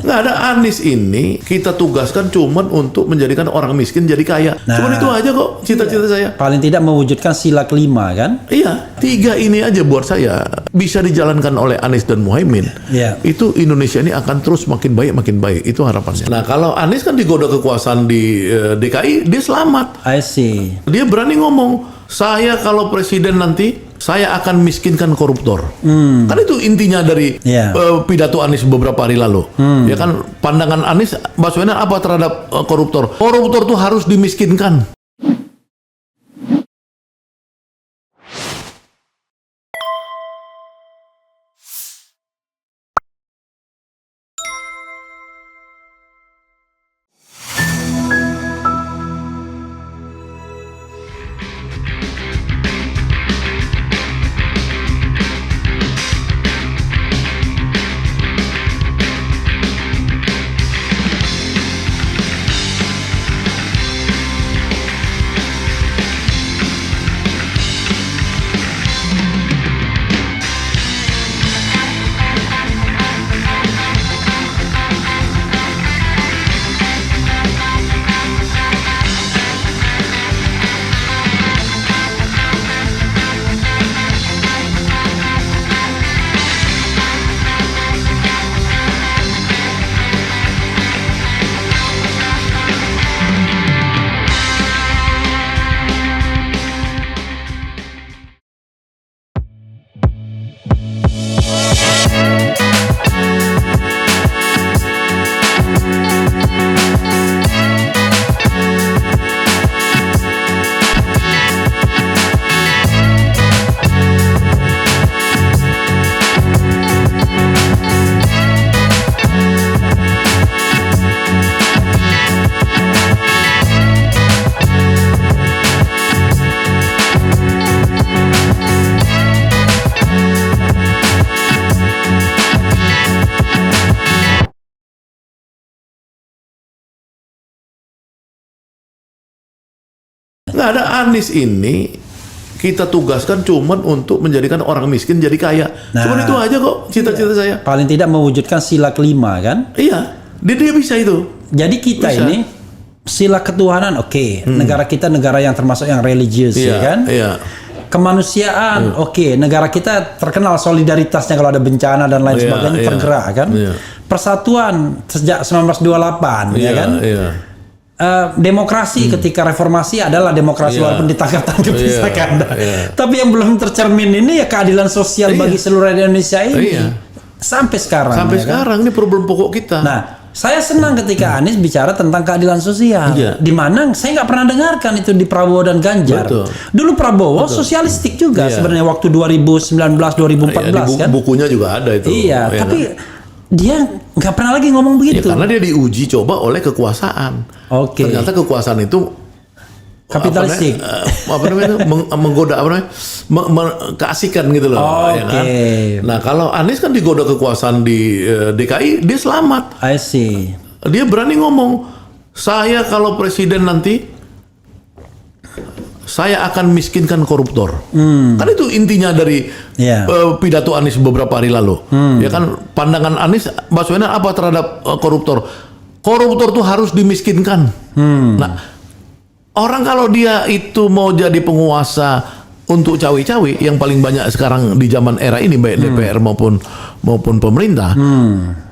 Nggak ada. Anies ini kita tugaskan cuman untuk menjadikan orang miskin jadi kaya. Cuman itu aja kok cita-cita saya. Paling tidak mewujudkan sila kelima kan? Iya, 3 ini aja buat saya bisa dijalankan oleh Anies dan Muhaimin. Iya. Itu Indonesia ini akan terus makin baik. Itu harapannya. Nah, kalau Anies kan digoda kekuasaan di DKI, dia selamat. I see. Dia berani ngomong, saya kalau presiden nanti saya akan miskinkan koruptor. Kan itu intinya dari pidato Anies beberapa hari lalu. Ya kan, pandangan Anies Baswedan apa terhadap koruptor? Koruptor tuh harus dimiskinkan. Nggak ada. Anies ini kita tugaskan cuman untuk menjadikan orang miskin jadi kaya. Cuman itu aja kok cita-cita saya. Paling tidak mewujudkan sila kelima kan? Iya, dia bisa itu. Jadi kita ini sila ketuhanan negara kita negara yang termasuk yang religius ya kan? Iya. Kemanusiaan negara kita terkenal solidaritasnya kalau ada bencana dan lain sebagainya tergerak kan? Persatuan sejak 1928 ya kan? Demokrasi ketika reformasi adalah demokrasi walaupun ditangkap-tangkap pisahkan. Tapi yang belum tercermin ini ya keadilan sosial bagi seluruh Indonesia ini sampai sekarang. Sampai sekarang ini problem pokok kita. Nah, saya senang ketika Anies bicara tentang keadilan sosial. Di mana saya nggak pernah dengarkan itu di Prabowo dan Ganjar. Dulu Prabowo sosialistik juga sebenarnya waktu 2019-2014 kan. Bukunya juga ada itu. Iya, tapi dia nggak pernah lagi ngomong begitu. Karena dia diuji coba oleh kekuasaan. Ternyata kekuasaan itu kapitalistik. Menggoda keasikan gitu loh. Kan? Nah, kalau Anies kan digoda kekuasaan di DKI, dia selamat. I see. Dia berani ngomong, saya kalau presiden nanti saya akan miskinkan koruptor. Kan itu intinya dari pidato Anies beberapa hari lalu. Ya kan, pandangan Anies Baswedan apa terhadap koruptor? Koruptor tuh harus dimiskinkan. Nah, orang kalau dia itu mau jadi penguasa untuk cawe-cawe yang paling banyak sekarang di zaman era ini baik DPR maupun pemerintah,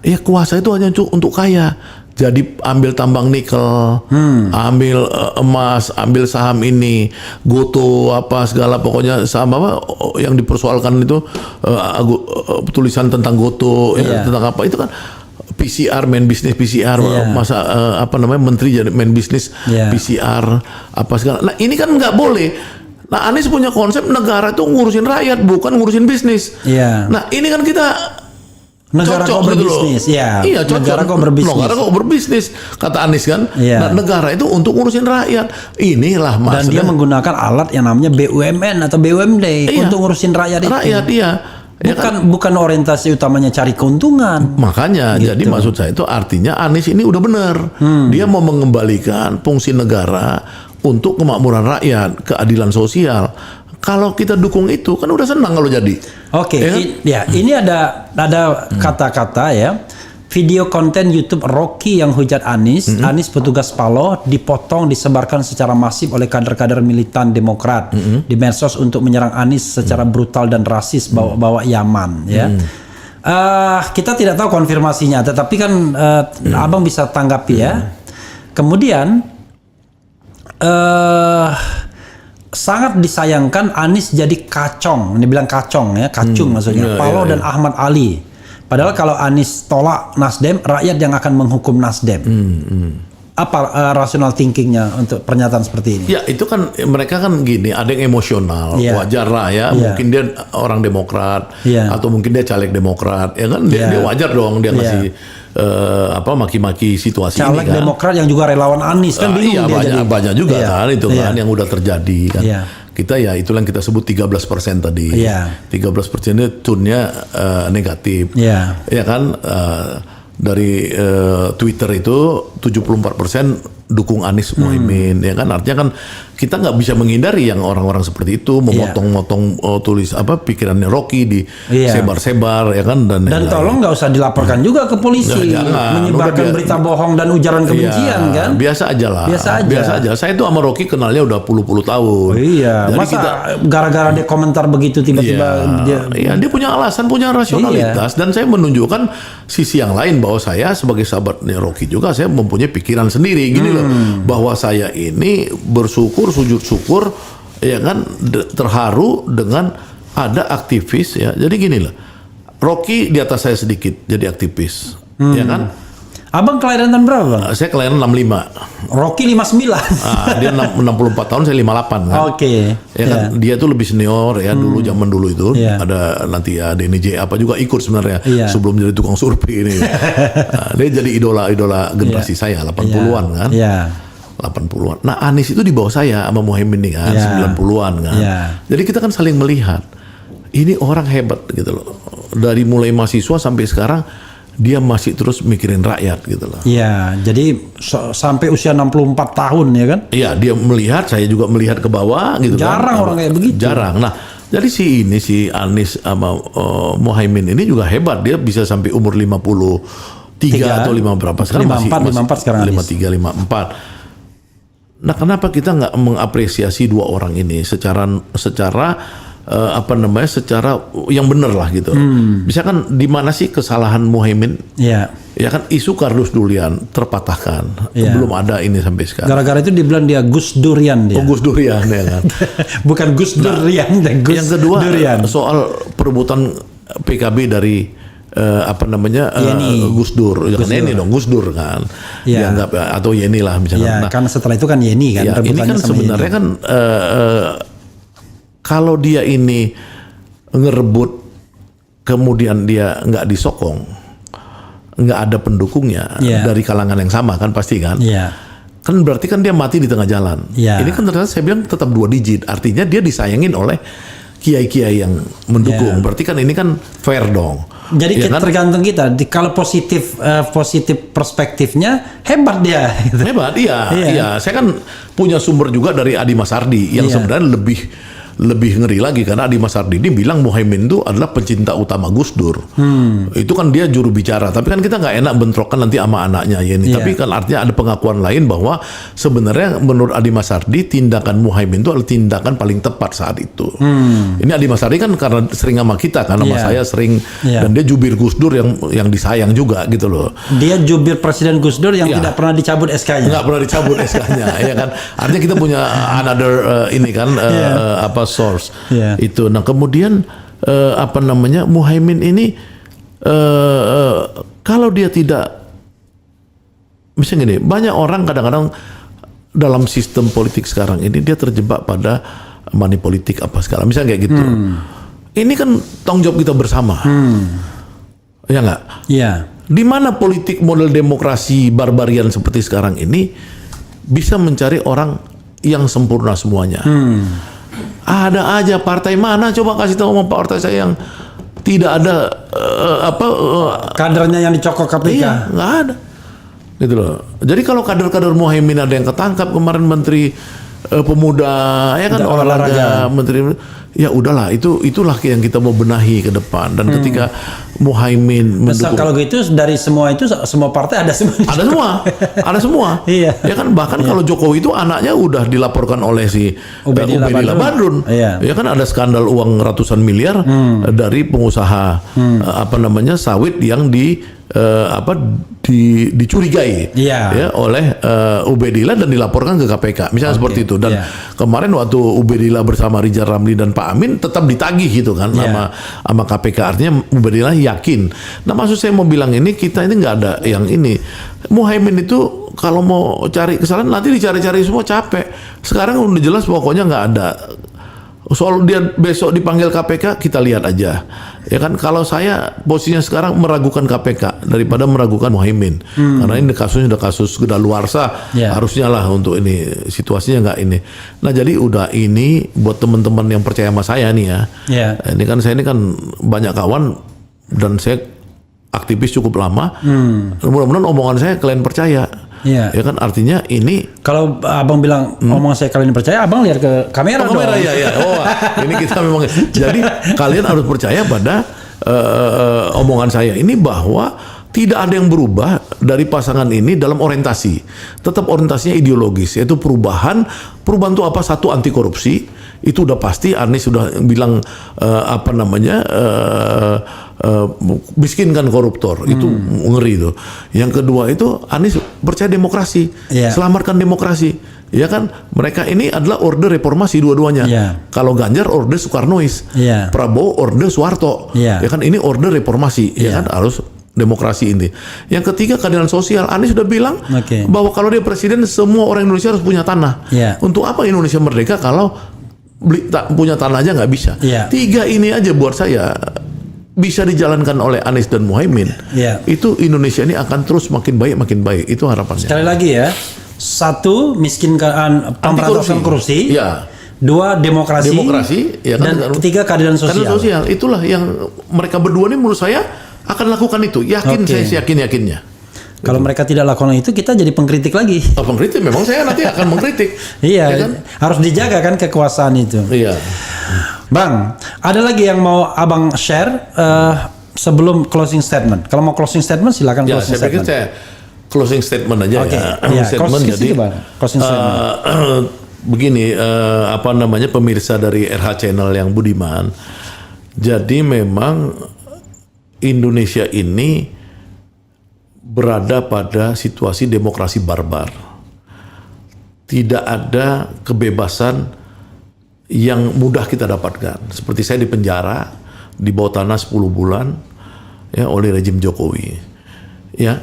ya kuasa itu hanya untuk kaya. Jadi ambil tambang nikel, ambil emas, ambil saham ini, Goto apa segala pokoknya saham apa yang dipersoalkan itu tulisan tentang Goto, tentang apa itu kan PCR, main bisnis PCR, masa menteri jadi main bisnis PCR apa segala. Nah ini kan nggak boleh. Nah Anies punya konsep negara itu ngurusin rakyat bukan ngurusin bisnis. Nah ini kan kita negara kok berbisnis, Iya, negara kok berbisnis. Negara kok berbisnis, kata Anies kan. Nah, negara itu untuk ngurusin rakyat. Inilah masalah. Dan dia menggunakan alat yang namanya BUMN atau BUMD untuk ngurusin rakyat itu. Bukan orientasi utamanya cari keuntungan. Makanya, jadi maksud saya itu artinya Anies ini udah benar. Dia mau mengembalikan fungsi negara untuk kemakmuran rakyat, keadilan sosial. Kalau kita dukung itu kan udah senang kalau jadi. Ini ada kata-kata ya. Video konten YouTube Rocky yang hujat Anies, Anies petugas Paloh dipotong disebarkan secara masif oleh kader-kader militan Demokrat di medsos untuk menyerang Anies secara brutal dan rasis bawa-bawa Yaman ya. Kita tidak tahu konfirmasinya, tetapi kan Abang bisa tanggapi ya. Kemudian sangat disayangkan Anies jadi kacong, ini bilang kacong ya, kacung maksudnya, Paloh dan Ahmad Ali. Padahal kalau Anies tolak Nasdem, rakyat yang akan menghukum Nasdem. Apa rational thinkingnya untuk pernyataan seperti ini? Ya itu kan mereka kan gini, ada yang emosional, wajar lah ya. Mungkin dia orang Demokrat atau mungkin dia caleg Demokrat, ya kan dia wajar dong dia ngasih maki-maki situasi caleg ini kan. Demokrat yang juga relawan Anies kan bingung dia banyak juga kan itu kan yang udah terjadi kan. Kita ya itulah yang kita sebut 13% tadi. 13% itu tone-nya negatif. Ya kan dari Twitter itu 74% dukung Anies Muhaimin, ya kan artinya kan kita nggak bisa menghindari yang orang-orang seperti itu memotong-motong tulis pikirannya Rocky di sebar-sebar ya kan dan tolong nggak usah dilaporkan juga ke polisi menyebarkan berita bohong dan ujaran kebencian kan biasa aja lah biasa aja. Saya itu sama Rocky kenalnya udah puluh-puluh tahun. Jadi masa gara-gara dia komentar begitu tiba-tiba dia punya alasan, punya rasionalitas dan saya menunjukkan sisi yang lain bahwa saya sebagai sahabatnya Rocky juga saya mempunyai pikiran sendiri gini loh, bahwa saya ini bersyukur, sujud syukur ya kan terharu dengan ada aktivis ya. Jadi gini lah, Rocky di atas saya sedikit jadi aktivis ya kan. Abang kelahiran tahun berapa Bang? Saya kelahiran 65. Rocky 59. Dia 64 tahun, saya 58 kan. Ya kan dia tuh lebih senior ya dulu, zaman dulu itu ada nanti ya Denny J apa juga ikut sebenarnya sebelum jadi tukang survei ini. Dia jadi idola generasi saya 80-an kan. 80-an. Nah, Anies itu di bawah saya sama Muhaimin nih kan, 90-an kan. Jadi kita kan saling melihat. Ini orang hebat gitu loh. Dari mulai mahasiswa sampai sekarang dia masih terus mikirin rakyat gitu loh. Iya, jadi sampai usia 64 tahun ya kan? Iya, dia melihat, saya juga melihat ke bawah gitu. Jarang orang kayak begitu. Jarang. Nah, jadi si Anies sama Muhaimin ini juga hebat. Dia bisa sampai umur 53 atau 5 berapa sekarang 54 sekarang 53, 54. Nah, kenapa kita nggak mengapresiasi dua orang ini secara secara yang benar lah gitu. Misalkan di mana sih kesalahan Muhaimin? Ya kan isu Kardus Durian terpatahkan. Belum ada ini sampai sekarang. Gara-gara itu dibilang dia Gus Durian dia. Oh, Gus Durian ya kan. Bukan Gus Durian, Gus yang kedua Durian. Soal perebutan PKB dari Gus Dur. Yeni dong, Gus Dur kan. Dianggap atau Yeni lah misalnya. Karena setelah itu kan Yeni kan. Ini kan sebenarnya kan kalau dia ini ngerebut kemudian dia nggak disokong, nggak ada pendukungnya dari kalangan yang sama kan pasti kan. Kan berarti kan dia mati di tengah jalan. Ini kan ternyata saya bilang tetap 2 digit, artinya dia disayangin oleh kiai-kiai yang mendukung. Berarti kan ini kan fair dong. Jadi tergantung kita. Kalau positif perspektifnya hebat dia. Hebat, iya. Saya kan punya sumber juga dari Adi Masardi yang sebenarnya lebih ngeri lagi karena Adi Masardi ini bilang Muhaimin itu adalah pencinta utama Gus Dur. Itu kan dia juru bicara, tapi kan kita nggak enak bentrokan nanti sama anaknya Yeni. Tapi kan artinya ada pengakuan lain bahwa sebenarnya menurut Adi Masardi tindakan Muhaimin itu adalah tindakan paling tepat saat itu. Ini Adi Masardi kan karena sering sama kita kan, sama saya sering dan dia jubir Gus Dur yang disayang juga gitu loh. Dia jubir Presiden Gus Dur yang tidak pernah dicabut SK-nya. Nggak pernah dicabut SK-nya, ya kan. Artinya kita punya another source itu. Nah kemudian Muhaimin ini kalau dia tidak, misalnya gini, banyak orang kadang-kadang dalam sistem politik sekarang ini dia terjebak pada money politik apa segala, misalnya kayak gitu. Ini kan tanggung jawab kita bersama, ya nggak? Di mana politik model demokrasi barbarian seperti sekarang ini bisa mencari orang yang sempurna semuanya? Ada aja partai mana coba kasih tahu sama partai saya yang tidak ada kadernya yang dicokok KPK. Nggak ada gitu loh. Jadi kalau kader-kader Muhaimin ada yang ketangkap kemarin, menteri pemuda ya kan, olahraga, menteri ya udahlah, itulah yang kita mau benahi ke depan. Dan ketika Muhaimin mendukung, kalau gitu dari semua itu semua partai ada semua. Ada semua. Iya. Ya kan, bahkan kalau Jokowi itu anaknya udah dilaporkan oleh si Ubedillah Badrun. Iya. Ya kan, ada skandal uang ratusan miliar dari pengusaha sawit yang dicurigai ya oleh Ubedillah dan dilaporkan ke KPK. Misalnya seperti itu. Dan kemarin waktu Ubedillah bersama Rizal Ramli dan Pak Amin tetap ditagih gitu kan sama KPK. Artinya Ubedillah yakin. Nah, maksud saya mau bilang ini, kita ini nggak ada yang ini. Muhaimin itu kalau mau cari kesalahan nanti dicari-cari semua, capek. Sekarang udah jelas pokoknya nggak ada. Soal dia besok dipanggil KPK, kita lihat aja. Ya kan, kalau saya posisinya sekarang meragukan KPK daripada meragukan Muhaimin. Karena ini kasusnya udah kasus kedaluarsa, harusnya lah untuk ini, situasinya nggak ini. Nah, jadi udah ini buat teman-teman yang percaya sama saya nih ya. Ini kan saya banyak kawan dan saya aktivis cukup lama. Mudah-mudahan omongan saya kalian percaya. Ya kan, artinya ini kalau abang bilang omongan saya kalian percaya, abang lihat ke kamera dong. Ya. Oh, ini kita memang. Jadi kalian harus percaya pada omongan saya ini, bahwa tidak ada yang berubah dari pasangan ini dalam orientasi. Tetap orientasinya ideologis, yaitu perubahan. Perubahan itu apa? Satu, anti korupsi. Itu udah pasti. Anies sudah bilang miskinkan koruptor, itu ngeri itu. Yang kedua itu Anies percaya demokrasi, selamatkan demokrasi. Ya kan, mereka ini adalah orde reformasi dua-duanya. Kalau Ganjar orde Soekarnois, Prabowo orde Soeharto. Ya kan, ini orde reformasi. Ya kan, harus demokrasi ini. Yang ketiga, keadilan sosial. Anies sudah bilang bahwa kalau dia presiden, semua orang Indonesia harus punya tanah. Untuk apa Indonesia merdeka kalau punya tanah aja nggak bisa? Tiga ini aja buat saya bisa dijalankan oleh Anies dan Muhaimin, itu Indonesia ini akan terus makin baik. Itu harapannya. Sekali lagi ya, satu, miskinkan, pemberantasan korupsi. Dua, demokrasi ya kan? Dan ketiga, keadilan sosial. Itulah yang mereka berdua ini menurut saya akan lakukan itu. Saya yakinnya. Kalau mereka tidak lakukan itu, kita jadi pengkritik lagi. Pengkritik, memang saya nanti akan mengkritik. Ya kan? Harus dijaga kan kekuasaan itu. Bang, ada lagi yang mau abang share sebelum closing statement? Kalau mau closing statement, silakan closing statement. Saya closing statement aja statement jadi closing statement. Begini, pemirsa dari RH Channel yang budiman. Jadi memang Indonesia ini berada pada situasi demokrasi barbar. Tidak ada kebebasan yang mudah kita dapatkan. Seperti saya di penjara, di bawah tanah 10 bulan ya oleh rejim Jokowi. Ya.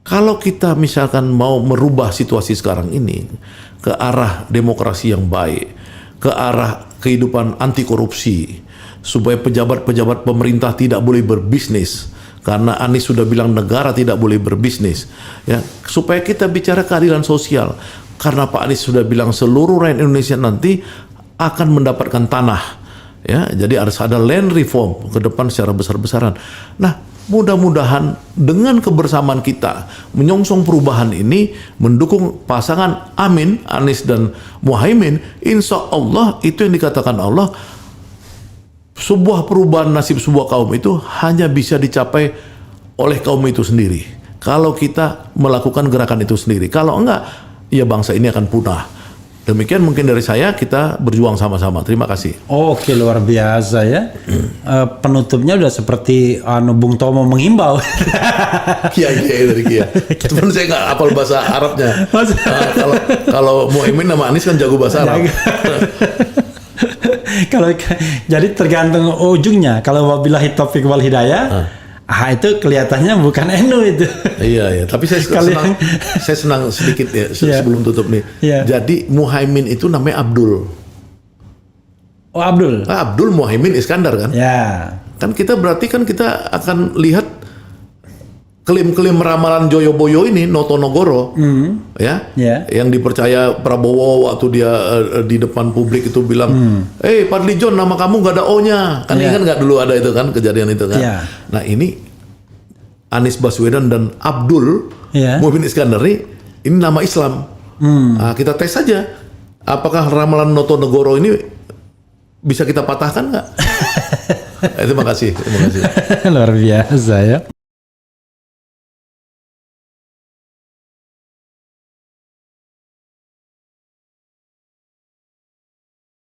Kalau kita misalkan mau merubah situasi sekarang ini ke arah demokrasi yang baik, ke arah kehidupan anti korupsi, supaya pejabat-pejabat pemerintah tidak boleh berbisnis, karena Anies sudah bilang negara tidak boleh berbisnis, ya, supaya kita bicara keadilan sosial, karena Pak Anies sudah bilang seluruh rakyat Indonesia nanti akan mendapatkan tanah, ya, jadi harus ada land reform ke depan secara besar-besaran. Nah, mudah-mudahan dengan kebersamaan kita menyongsong perubahan ini, mendukung pasangan Amin, Anies dan Muhaimin, insya Allah itu yang dikatakan Allah, sebuah perubahan nasib sebuah kaum itu hanya bisa dicapai oleh kaum itu sendiri. Kalau kita melakukan gerakan itu sendiri, kalau enggak, ya bangsa ini akan punah. Demikian mungkin dari saya, kita berjuang sama-sama. Terima kasih. Oke, luar biasa ya. Penutupnya udah seperti Bung Tomo mengimbau. Kiai dari Kia. Cuman saya nggak hafal bahasa Arabnya. Kalau Muhaimin sama Anies kan jago bahasa Arab. Jadi tergantung ujungnya. Kalau wabillahi taufiq wal hidayah, itu kelihatannya bukan NU itu. Iya. Tapi saya senang sedikit ya sebelum tutup nih. Jadi Muhaimin itu namanya Abdul. Oh, Abdul. Abdul Muhaimin Iskandar kan? Ya. Kan kita berarti kan kita akan lihat klaim-klaim ramalan Joyoboyo ini, Notonegoro, yang dipercaya Prabowo waktu dia di depan publik itu bilang, Fadlijon nama kamu nggak ada O-nya, kan ingat nggak dulu ada itu kan, kejadian itu kan. Nah ini Anies Baswedan dan Abdul Muhaimin Iskandar ini nama Islam. Nah, kita tes saja apakah ramalan Notonegoro ini bisa kita patahkan nggak? Terima kasih. Luar biasa ya.